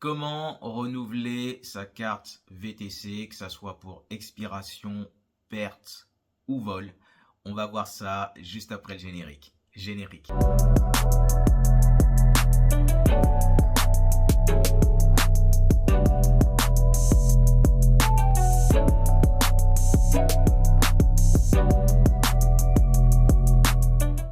Comment renouveler sa carte VTC, que ça soit pour expiration, perte ou vol? On va voir ça juste après le générique. Générique.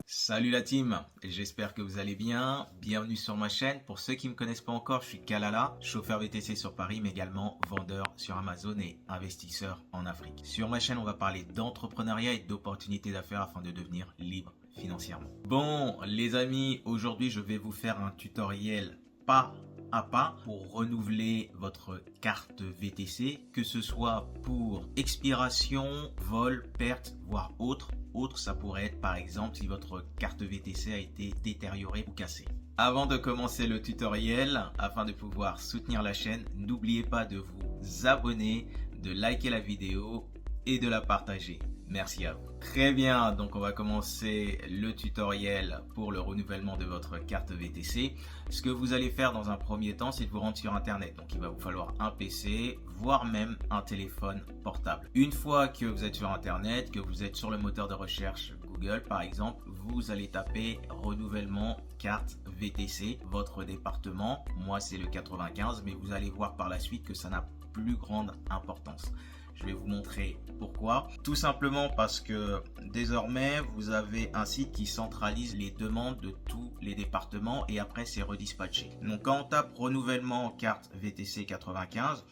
Salut la team, j'espère que vous allez bien. Bienvenue sur ma chaîne. Pour ceux qui ne me connaissent pas encore, je suis Kalala, chauffeur VTC sur Paris, mais également vendeur sur Amazon et investisseur en Afrique. Sur ma chaîne, on va parler d'entrepreneuriat et d'opportunités d'affaires afin de devenir libre financièrement. Bon, les amis, aujourd'hui, je vais vous faire un tutoriel pas à pas pour renouveler votre carte VTC, que ce soit pour expiration, vol, perte, voire autre. Autre, ça pourrait être par exemple si votre carte VTC a été détériorée ou cassée. Avant de commencer le tutoriel, afin de pouvoir soutenir la chaîne, n'oubliez pas de vous abonner, de liker la vidéo et de la partager. Merci à vous. Très bien, donc on va commencer le tutoriel pour le renouvellement de votre carte VTC. Ce que vous allez faire dans un premier temps, c'est de vous rendre sur internet. Donc il va vous falloir un PC, voire même un téléphone portable. Une fois que vous êtes sur internet, que vous êtes sur le moteur de recherche Google par exemple, vous allez taper renouvellement carte VTC, votre département. Moi c'est le 95, mais vous allez voir par la suite que ça n'a plus grande importance. Je vais vous montrer pourquoi. Tout simplement parce que désormais, vous avez un site qui centralise les demandes de tous les départements et après c'est redispatché. Donc quand on tape renouvellement carte VTC 95,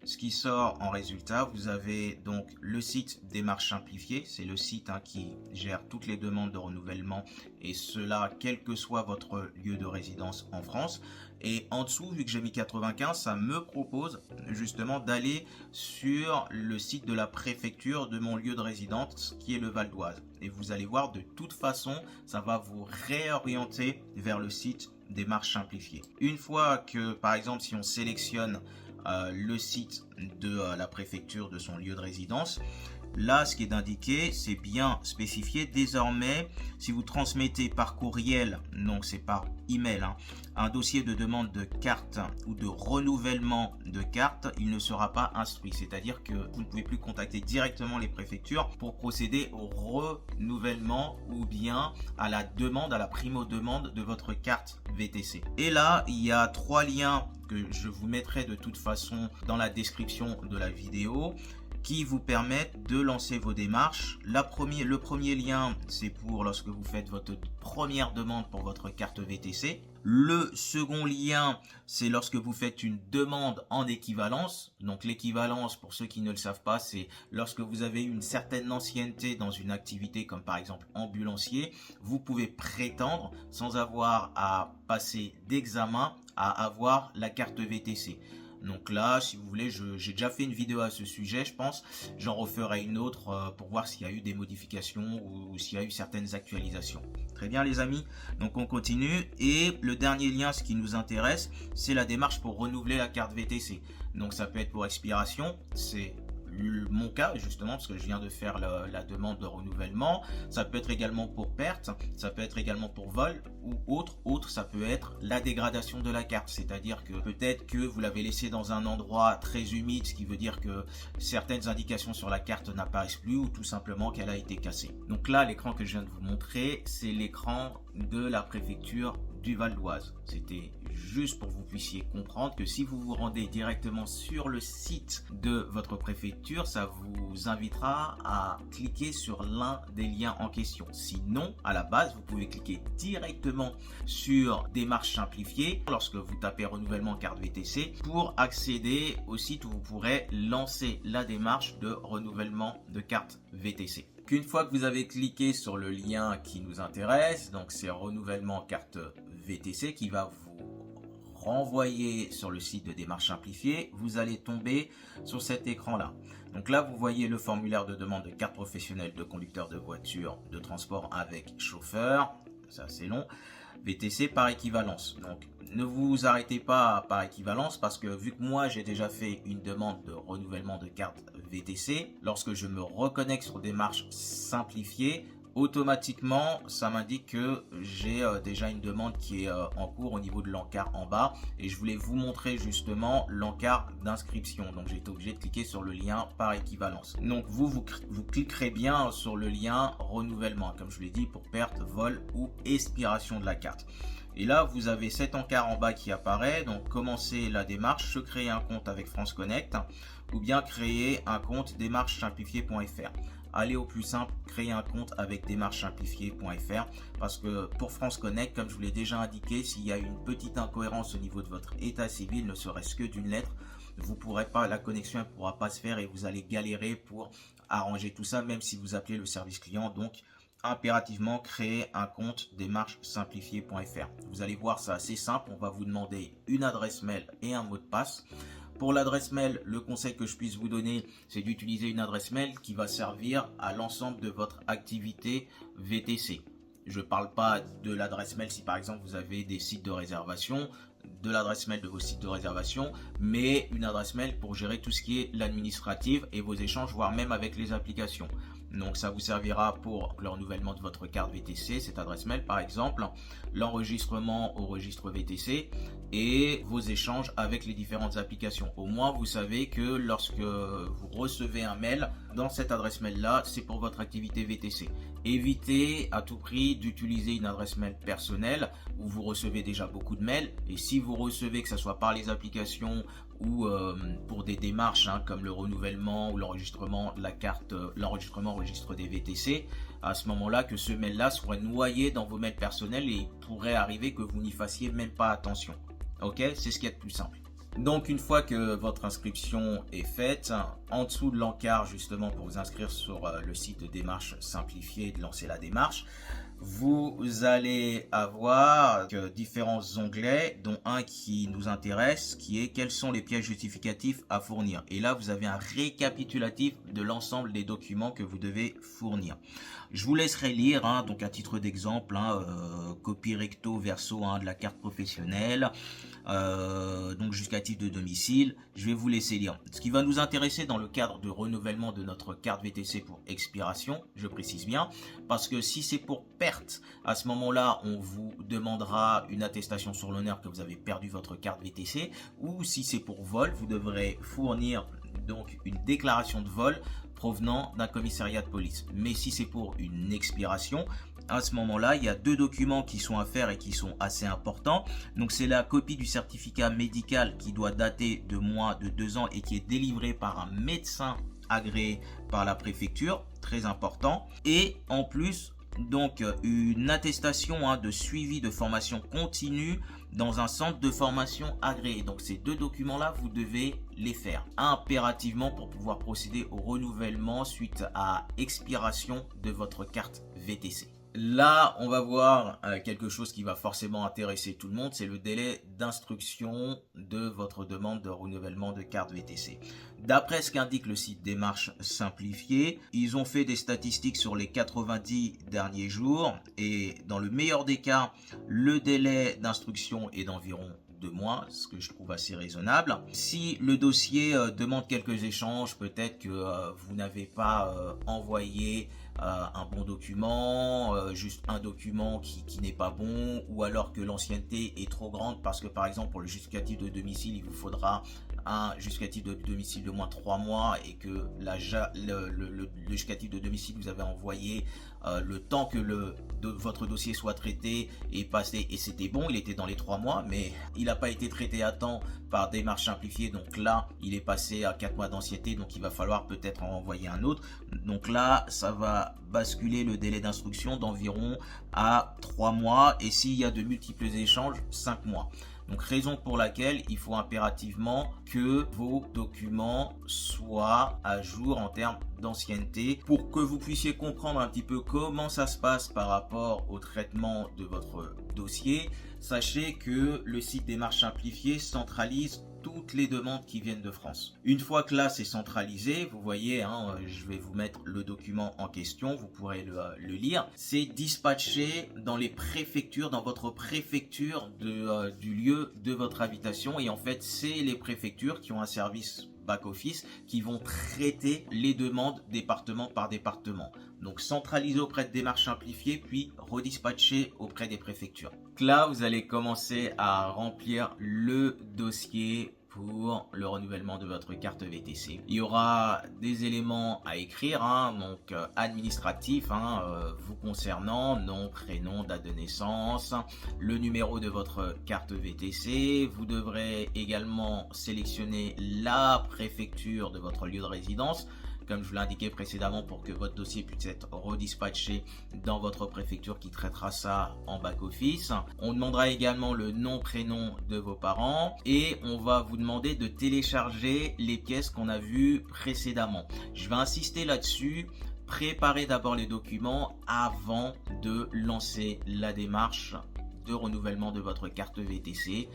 ce qui sort en résultat, vous avez donc le site Démarche Simplifiée. C'est le site qui gère toutes les demandes de renouvellement et cela quel que soit votre lieu de résidence en France. Et en dessous, vu que j'ai mis 95, ça me propose justement d'aller sur le site de la préfecture de mon lieu de résidence qui est le Val d'Oise. Et vous allez voir, de toute façon, ça va vous réorienter vers le site Démarche Simplifiée. Une fois que, par exemple, si on sélectionne le site de la préfecture de son lieu de résidence, là ce qui est indiqué c'est bien spécifié. Désormais si vous transmettez par courriel, donc c'est par email, un dossier de demande de carte ou de renouvellement de carte, il ne sera pas instruit, c'est à dire que vous ne pouvez plus contacter directement les préfectures pour procéder au renouvellement ou bien à la demande, à la primo-demande de votre carte VTC. Et là il y a trois liens que je vous mettrai de toute façon dans la description de la vidéo qui vous permettent de lancer vos démarches. Le premier lien, c'est pour lorsque vous faites votre première demande pour votre carte VTC. Le second lien, c'est lorsque vous faites une demande en équivalence. Donc l'équivalence, pour ceux qui ne le savent pas, c'est lorsque vous avez une certaine ancienneté dans une activité comme par exemple ambulancier, vous pouvez prétendre sans avoir à passer d'examen à avoir la carte VTC. Donc là, si vous voulez, j'ai déjà fait une vidéo à ce sujet, je pense. J'en referai une autre pour voir s'il y a eu des modifications ou s'il y a eu certaines actualisations. Très bien les amis, donc on continue. Et le dernier lien, ce qui nous intéresse, c'est la démarche pour renouveler la carte VTC. Donc ça peut être pour expiration, c'est mon cas justement parce que je viens de faire la demande de renouvellement. Ça peut être également pour perte, ça peut être également pour vol ou autre, ça peut être la dégradation de la carte, c'est-à-dire que peut-être que vous l'avez laissé dans un endroit très humide, ce qui veut dire que certaines indications sur la carte n'apparaissent plus ou tout simplement qu'elle a été cassée. Donc là l'écran que je viens de vous montrer, c'est l'écran de la préfecture du Val d'Oise. C'était juste pour que vous puissiez comprendre que si vous vous rendez directement sur le site de votre préfecture, ça vous invitera à cliquer sur l'un des liens en question. Sinon, à la base, vous pouvez cliquer directement sur Démarche Simplifiée lorsque vous tapez renouvellement carte VTC pour accéder au site où vous pourrez lancer la démarche de renouvellement de carte VTC. Qu'une fois que vous avez cliqué sur le lien qui nous intéresse, donc c'est renouvellement carte VTC qui va vous renvoyer sur le site de Démarche Simplifiée, vous allez tomber sur cet écran là. Donc là vous voyez le formulaire de demande de carte professionnelle de conducteur de voiture de transport avec chauffeur, ça c'est long, VTC par équivalence. Donc ne vous arrêtez pas par équivalence parce que vu que moi j'ai déjà fait une demande de renouvellement de carte VTC, lorsque je me reconnecte sur Démarche Simplifiée, automatiquement, ça m'indique que j'ai déjà une demande qui est en cours au niveau de l'encart en bas. Et je voulais vous montrer justement l'encart d'inscription. Donc, j'ai été obligé de cliquer sur le lien par équivalence. Donc, vous cliquerez bien sur le lien renouvellement, comme je vous l'ai dit, pour perte, vol ou expiration de la carte. Et là, vous avez cet encart en bas qui apparaît. Donc, commencer la démarche, se créer un compte avec France Connect ou bien créer un compte démarchesimplifiée.fr. Allez au plus simple, créer un compte avec démarchesimplifiée.fr parce que pour France Connect, comme je vous l'ai déjà indiqué, s'il y a une petite incohérence au niveau de votre état civil, ne serait-ce que d'une lettre, vous pourrez pas, la connexion ne pourra pas se faire et vous allez galérer pour arranger tout ça, même si vous appelez le service client. Donc, impérativement créer un compte démarchesimplifiée.fr. Vous allez voir, c'est assez simple. On va vous demander une adresse mail et un mot de passe. Pour l'adresse mail, le conseil que je puisse vous donner, c'est d'utiliser une adresse mail qui va servir à l'ensemble de votre activité VTC. Je ne parle pas de l'adresse mail si par exemple vous avez des sites de réservation, de l'adresse mail de vos sites de réservation, mais une adresse mail pour gérer tout ce qui est l'administratif et vos échanges, voire même avec les applications. Donc ça vous servira pour le renouvellement de votre carte VTC, cette adresse mail par exemple, l'enregistrement au registre VTC et vos échanges avec les différentes applications. Au moins vous savez que lorsque vous recevez un mail, dans cette adresse mail là, c'est pour votre activité VTC. Évitez à tout prix d'utiliser une adresse mail personnelle où vous recevez déjà beaucoup de mails, et si vous recevez, que ce soit par les applications ou pour des démarches comme le renouvellement ou l'enregistrement de la carte, l'enregistrement au registre des VTC, à ce moment-là que ce mail-là soit noyé dans vos mails personnels et il pourrait arriver que vous n'y fassiez même pas attention. Ok, c'est ce qu'il y a de plus simple. Donc une fois que votre inscription est faite, en dessous de l'encart justement pour vous inscrire sur le site de démarche simplifiée, de lancer la démarche, vous allez avoir différents onglets, dont un qui nous intéresse, qui est quels sont les pièces justificatifs à fournir. Et là, vous avez un récapitulatif de l'ensemble des documents que vous devez fournir. Je vous laisserai lire, donc à titre d'exemple, copie recto verso de la carte professionnelle, donc justificatif de domicile. Je vais vous laisser lire. Ce qui va nous intéresser dans le cadre de renouvellement de notre carte VTC pour expiration, je précise bien, parce que si c'est pour perte, à ce moment-là, on vous demandera une attestation sur l'honneur que vous avez perdu votre carte VTC, ou si c'est pour vol, vous devrez fournir donc une déclaration de vol provenant d'un commissariat de police. Mais si c'est pour une expiration, à ce moment-là, il y a deux documents qui sont à faire et qui sont assez importants. Donc, c'est la copie du certificat médical qui doit dater de moins de 2 ans et qui est délivré par un médecin agréé par la préfecture, très important. Et en plus, donc une attestation de suivi de formation continue dans un centre de formation agréé. Donc ces deux documents-là, vous devez les faire impérativement pour pouvoir procéder au renouvellement suite à expiration de votre carte VTC. Là, on va voir quelque chose qui va forcément intéresser tout le monde, c'est le délai d'instruction de votre demande de renouvellement de carte VTC. D'après ce qu'indique le site Démarche Simplifiée, ils ont fait des statistiques sur les 90 derniers jours et dans le meilleur des cas, le délai d'instruction est d'environ 2 mois, ce que je trouve assez raisonnable. Si le dossier demande quelques échanges, peut-être que vous n'avez pas envoyé un bon document, juste un document qui n'est pas bon, ou alors que l'ancienneté est trop grande parce que par exemple pour le justificatif de domicile, il vous faudra un justificatif de domicile de moins 3 mois et que le justificatif de domicile vous avez envoyé le temps que votre dossier soit traité et passé, et c'était bon, il était dans les 3 mois, mais il n'a pas été traité à temps par démarche simplifiée, donc là il est passé à 4 mois d'ancienneté, donc il va falloir peut-être en envoyer un autre. Donc là ça va basculer le délai d'instruction d'environ à 3 mois et s'il y a de multiples échanges, 5 mois. Donc raison pour laquelle il faut impérativement que vos documents soient à jour en termes d'ancienneté pour que vous puissiez comprendre un petit peu comment ça se passe par rapport au traitement de votre dossier. Sachez que le site Démarche Simplifiée centralise toutes les demandes qui viennent de France. Une fois que là c'est centralisé, vous voyez, je vais vous mettre le document en question, vous pourrez le lire. C'est dispatché dans les préfectures, dans votre préfecture du lieu de votre habitation, et en fait c'est les préfectures qui ont un service back-office qui vont traiter les demandes département par département. Donc centraliser auprès de démarches simplifiées, puis redispatcher auprès des préfectures. Donc là, vous allez commencer à remplir le dossier pour le renouvellement de votre carte VTC. Il y aura des éléments à écrire, donc administratifs, vous concernant, nom, prénom, date de naissance, le numéro de votre carte VTC. Vous devrez également sélectionner la préfecture de votre lieu de résidence, comme je vous l'ai indiqué précédemment, pour que votre dossier puisse être redispatché dans votre préfecture qui traitera ça en back-office. On demandera également le nom, prénom de vos parents et on va vous demander de télécharger les pièces qu'on a vues précédemment. Je vais insister là-dessus. Préparez d'abord les documents avant de lancer la démarche de renouvellement de votre carte VTC.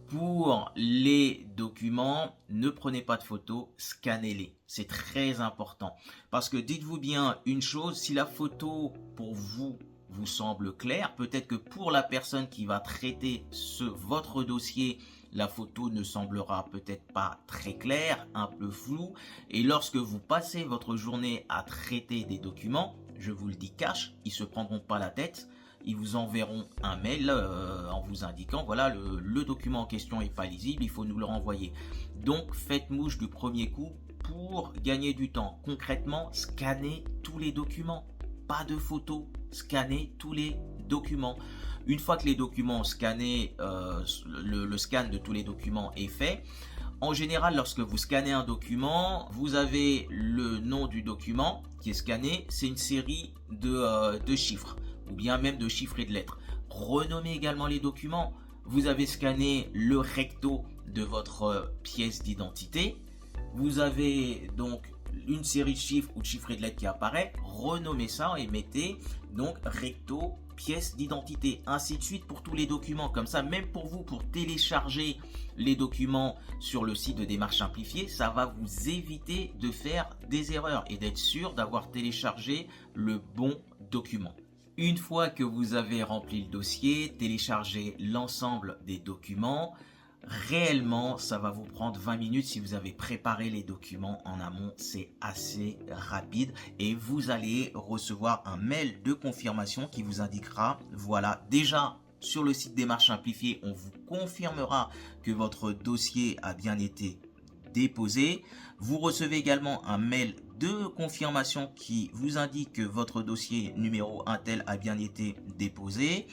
Pour les documents, ne prenez pas de photos, scannez-les. C'est très important. Parce que dites-vous bien une chose, si la photo pour vous semble claire, peut-être que pour la personne qui va traiter votre dossier, la photo ne semblera peut-être pas très claire, un peu floue. Et lorsque vous passez votre journée à traiter des documents, je vous le dis cash, ils ne se prendront pas la tête. Ils vous enverront un mail en vous indiquant voilà le document en question n'est pas lisible, il faut nous le renvoyer. Donc faites mouche du premier coup pour gagner du temps. Concrètement, scannez tous les documents, pas de photos, scannez tous les documents. Une fois que les documents scannés, le scan de tous les documents est fait, en général, lorsque vous scannez un document, vous avez le nom du document qui est scanné, c'est une série de chiffres, ou bien même de chiffres et de lettres. Renommez également les documents. Vous avez scanné le recto de votre pièce d'identité. Vous avez donc une série de chiffres ou de chiffres et de lettres qui apparaît. Renommez ça et mettez donc recto pièce d'identité, ainsi de suite pour tous les documents. Comme ça, même pour vous, pour télécharger les documents sur le site de démarche simplifiée, ça va vous éviter de faire des erreurs et d'être sûr d'avoir téléchargé le bon document. Une fois que vous avez rempli le dossier, téléchargez l'ensemble des documents. Réellement, ça va vous prendre 20 minutes si vous avez préparé les documents en amont. C'est assez rapide et vous allez recevoir un mail de confirmation qui vous indiquera, voilà, déjà sur le site Démarche Simplifiée, on vous confirmera que votre dossier a bien été déposé. Vous recevez également un mail de confirmation qui vous indique que votre dossier numéro un tel a bien été déposé.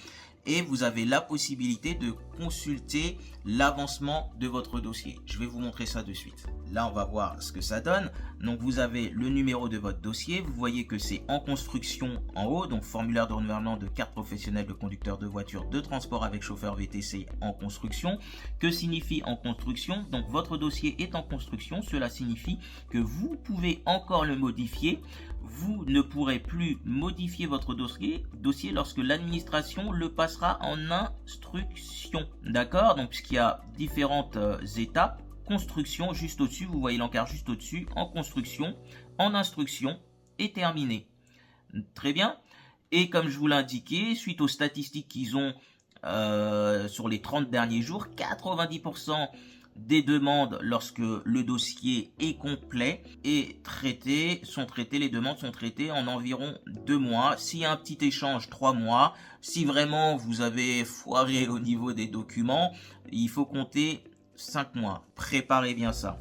Et vous avez la possibilité de consulter l'avancement de votre dossier. Je vais vous montrer ça de suite. Là, on va voir ce que ça donne. Donc, vous avez le numéro de votre dossier. Vous voyez que c'est en construction en haut. Donc, formulaire de renouvellement de carte professionnelle de conducteur de voiture de transport avec chauffeur VTC en construction. Que signifie en construction? Donc, votre dossier est en construction. Cela signifie que vous pouvez encore le modifier. Vous ne pourrez plus modifier votre dossier lorsque l'administration le passera en instruction. D'accord? Donc, puisqu'il y a différentes étapes. Construction juste au-dessus, vous voyez l'encart juste au-dessus, en construction, en instruction et terminé. Très bien. Et comme je vous l'ai indiqué, suite aux statistiques qu'ils ont sur les 30 derniers jours, 90% des demandes lorsque le dossier est complet et les demandes sont traitées en environ 2 mois. S'il y a un petit échange, 3 mois. Si vraiment vous avez foiré au niveau des documents, il faut compter 5 mois. Préparez bien ça.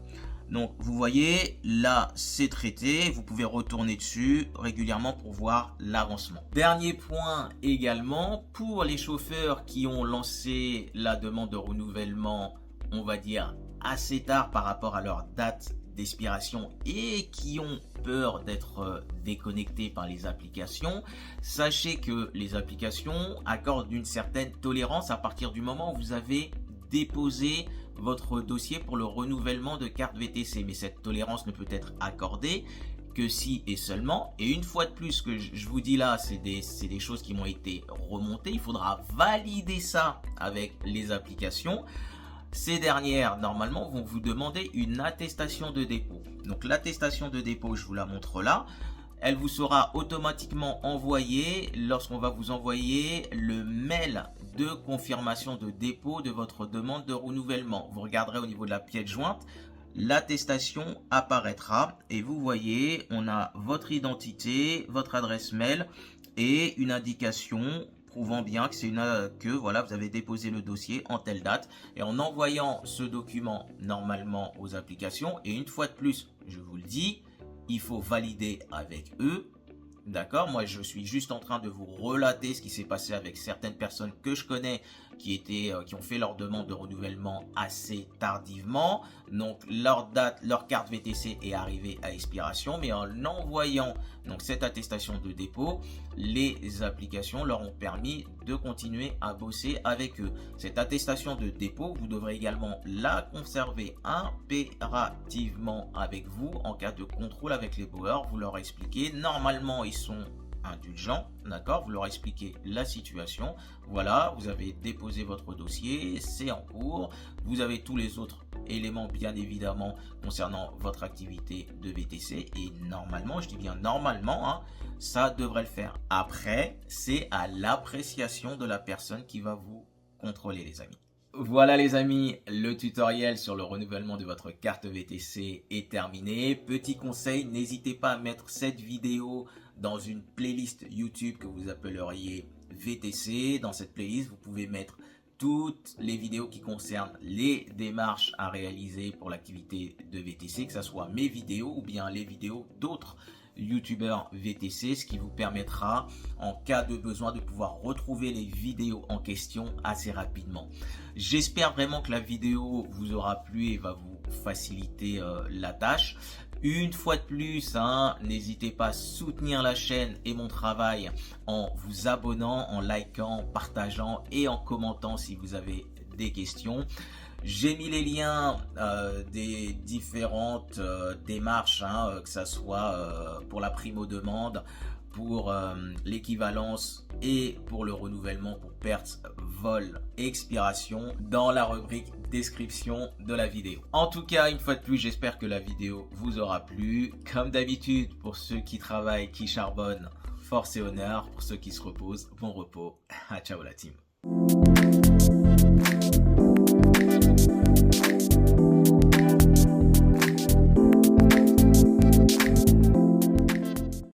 Donc vous voyez, là c'est traité, vous pouvez retourner dessus régulièrement pour voir l'avancement. Dernier point également, pour les chauffeurs qui ont lancé la demande de renouvellement, on va dire assez tard par rapport à leur date d'expiration et qui ont peur d'être déconnectés par les applications, sachez que les applications accordent une certaine tolérance à partir du moment où vous avez déposé votre dossier pour le renouvellement de carte VTC. Mais cette tolérance ne peut être accordée que si et seulement, et une fois de plus, ce que je vous dis là, c'est des choses qui m'ont été remontées. Il faudra valider ça avec les applications. Ces dernières, normalement, vont vous demander une attestation de dépôt. Donc l'attestation de dépôt, je vous la montre là. Elle vous sera automatiquement envoyée lorsqu'on va vous envoyer le mail de confirmation de dépôt de votre demande de renouvellement. Vous regarderez au niveau de la pièce jointe, l'attestation apparaîtra et vous voyez, on a votre identité, votre adresse mail et une indication prouvant bien que voilà, vous avez déposé le dossier en telle date. Et en envoyant ce document normalement aux applications, et une fois de plus, je vous le dis, il faut valider avec eux. D'accord, moi je suis juste en train de vous relater ce qui s'est passé avec certaines personnes que je connais qui ont fait leur demande de renouvellement assez tardivement. Donc leur carte VTC est arrivée à expiration, mais en envoyant donc cette attestation de dépôt, les applications leur ont permis de continuer à bosser avec eux. Cette attestation de dépôt, vous devrez également la conserver impérativement avec vous en cas de contrôle avec les bowers. Vous leur expliquez, normalement ils sont indulgents, d'accord, vous leur expliquez la situation, voilà, vous avez déposé votre dossier, c'est en cours, vous avez tous les autres éléments bien évidemment concernant votre activité de VTC et normalement, je dis bien normalement, hein, ça devrait le faire. Après, c'est à l'appréciation de la personne qui va vous contrôler, les amis. Voilà les amis, le tutoriel sur le renouvellement de votre carte VTC est terminé. Petit conseil, n'hésitez pas à mettre cette vidéo dans une playlist YouTube que vous appelleriez VTC. Dans cette playlist, vous pouvez mettre toutes les vidéos qui concernent les démarches à réaliser pour l'activité de VTC, que ce soit mes vidéos ou bien les vidéos d'autres youtubeurs VTC, ce qui vous permettra en cas de besoin de pouvoir retrouver les vidéos en question assez rapidement. J'espère vraiment que la vidéo vous aura plu et va vous faciliter la tâche. Une fois de plus, hein, n'hésitez pas à soutenir la chaîne et mon travail en vous abonnant, en likant, partageant et en commentant si vous avez des questions. J'ai mis les liens des différentes démarches, hein, que ce soit pour la primo-demande, pour l'équivalence et pour le renouvellement pour perte, vol, expiration dans la rubrique description de la vidéo. En tout cas, une fois de plus, j'espère que la vidéo vous aura plu. Comme d'habitude, pour ceux qui travaillent, qui charbonnent, force et honneur. Pour ceux qui se reposent, bon repos. Ciao la team.